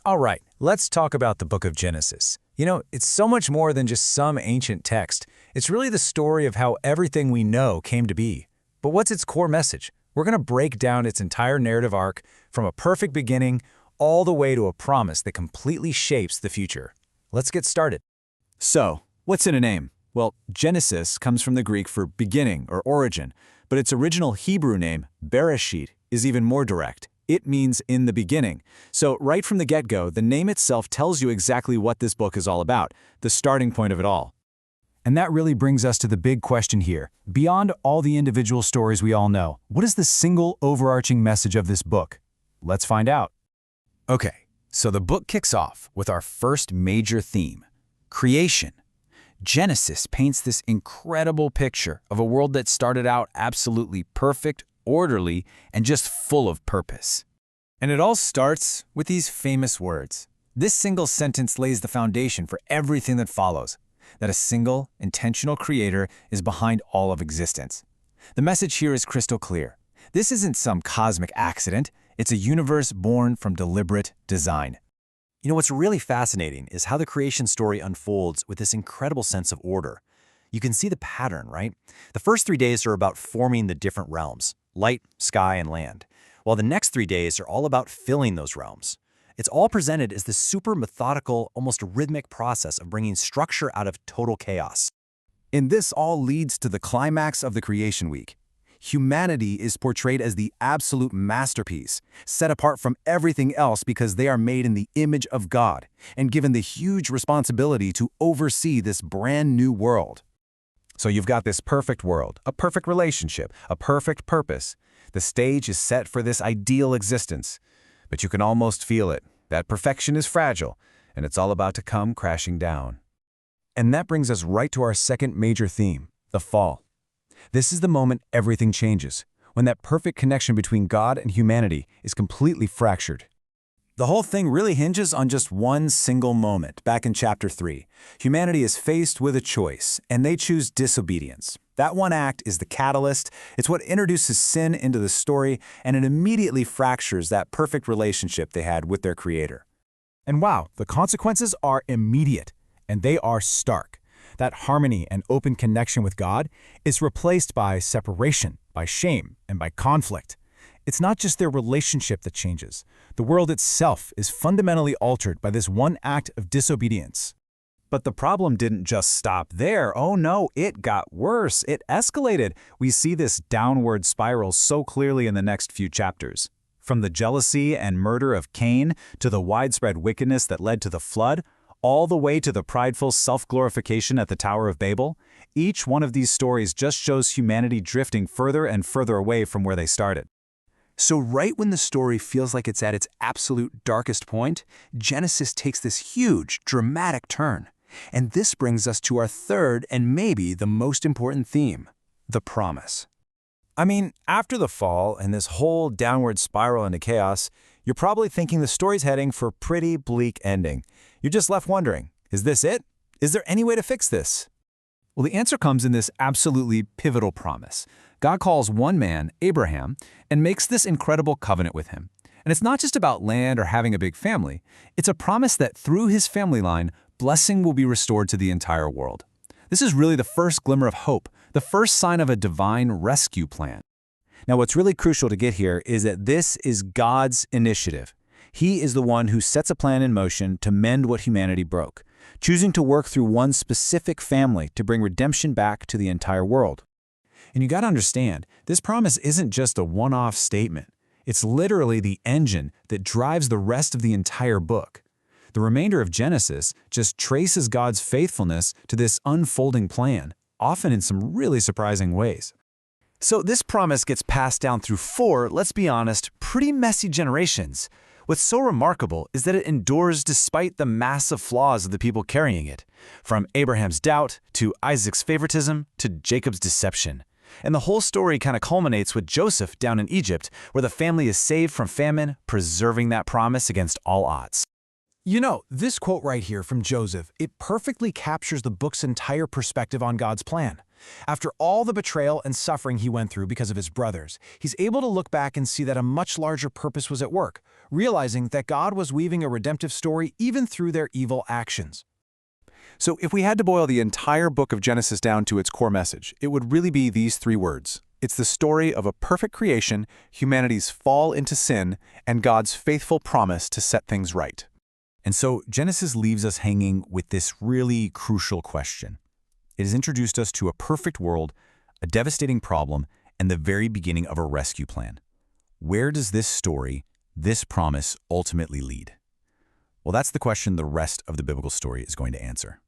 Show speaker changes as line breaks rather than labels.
All right, let's talk about the book of Genesis. It's so much more than just some ancient text. It's really the story of how everything we know came to be. But what's its core message? We're going to break down its entire narrative arc from a perfect beginning all the way to a promise that completely shapes the future. Let's get started.
So, what's in a name? Well, Genesis comes from the Greek for beginning or origin, but its original Hebrew name, Bereshit, is even more direct. It means in the beginning. So right from the get-go, the name itself tells you exactly what this book is all about, the starting point of it all.
And that really brings us to the big question here. Beyond all the individual stories we all know, what is the single overarching message of this book? Let's find out. Okay, so the book kicks off with our first major theme, creation. Genesis paints this incredible picture of a world that started out absolutely perfect, orderly, and just full of purpose. And it all starts with these famous words. This single sentence lays the foundation for everything that follows, that a single, intentional creator is behind all of existence. The message here is crystal clear. This isn't some cosmic accident, it's a universe born from deliberate design.
What's really fascinating is how the creation story unfolds with this incredible sense of order. You can see the pattern, right? The first 3 days are about forming the different realms, light, sky, and land, while the next 3 days are all about filling those realms. It's all presented as this super methodical, almost rhythmic process of bringing structure out of total chaos.
And this all leads to the climax of the creation week. Humanity is portrayed as the absolute masterpiece, set apart from everything else because they are made in the image of God and given the huge responsibility to oversee this brand new world. So you've got this perfect world, a perfect relationship, a perfect purpose. The stage is set for this ideal existence. But you can almost feel it. That perfection is fragile, and it's all about to come crashing down. And that brings us right to our second major theme, the fall. This is the moment everything changes, when that perfect connection between God and humanity is completely fractured.
The whole thing really hinges on just one single moment, back in chapter 3. Humanity is faced with a choice, and they choose disobedience. That one act is the catalyst, it's what introduces sin into the story, and it immediately fractures that perfect relationship they had with their Creator. And wow, the consequences are immediate, and they are stark. That harmony and open connection with God is replaced by separation, by shame, and by conflict. It's not just their relationship that changes. The world itself is fundamentally altered by this one act of disobedience.
But the problem didn't just stop there. Oh no, it got worse. It escalated. We see this downward spiral so clearly in the next few chapters. From the jealousy and murder of Cain to the widespread wickedness that led to the flood, all the way to the prideful self-glorification at the Tower of Babel, each one of these stories just shows humanity drifting further and further away from where they started.
So right when the story feels like it's at its absolute darkest point, Genesis takes this huge, dramatic turn. And this brings us to our third and maybe the most important theme, the promise.
After the fall and this whole downward spiral into chaos, you're probably thinking the story's heading for a pretty bleak ending. You're just left wondering, is this it? Is there any way to fix this?
Well, the answer comes in this absolutely pivotal promise. God calls one man, Abraham, and makes this incredible covenant with him. And it's not just about land or having a big family. It's a promise that through his family line, blessing will be restored to the entire world. This is really the first glimmer of hope, the first sign of a divine rescue plan.
Now, what's really crucial to get here is that this is God's initiative. He is the one who sets a plan in motion to mend what humanity broke, choosing to work through one specific family to bring redemption back to the entire world. And you got to understand, this promise isn't just a one-off statement. It's literally the engine that drives the rest of the entire book. The remainder of Genesis just traces God's faithfulness to this unfolding plan, often in some really surprising ways.
So this promise gets passed down through 4, let's be honest, pretty messy generations. What's so remarkable is that it endures despite the massive flaws of the people carrying it, from Abraham's doubt to Isaac's favoritism to Jacob's deception. And the whole story kind of culminates with Joseph down in Egypt, where the family is saved from famine, preserving that promise against all odds.
This quote right here from Joseph, it perfectly captures the book's entire perspective on God's plan.
After all the betrayal and suffering he went through because of his brothers, he's able to look back and see that a much larger purpose was at work, realizing that God was weaving a redemptive story even through their evil actions.
So if we had to boil the entire book of Genesis down to its core message, it would really be these three words. It's the story of a perfect creation, humanity's fall into sin, and God's faithful promise to set things right.
And so Genesis leaves us hanging with this really crucial question. It has introduced us to a perfect world, a devastating problem, and the very beginning of a rescue plan. Where does this story, this promise, ultimately lead? Well, that's the question the rest of the biblical story is going to answer.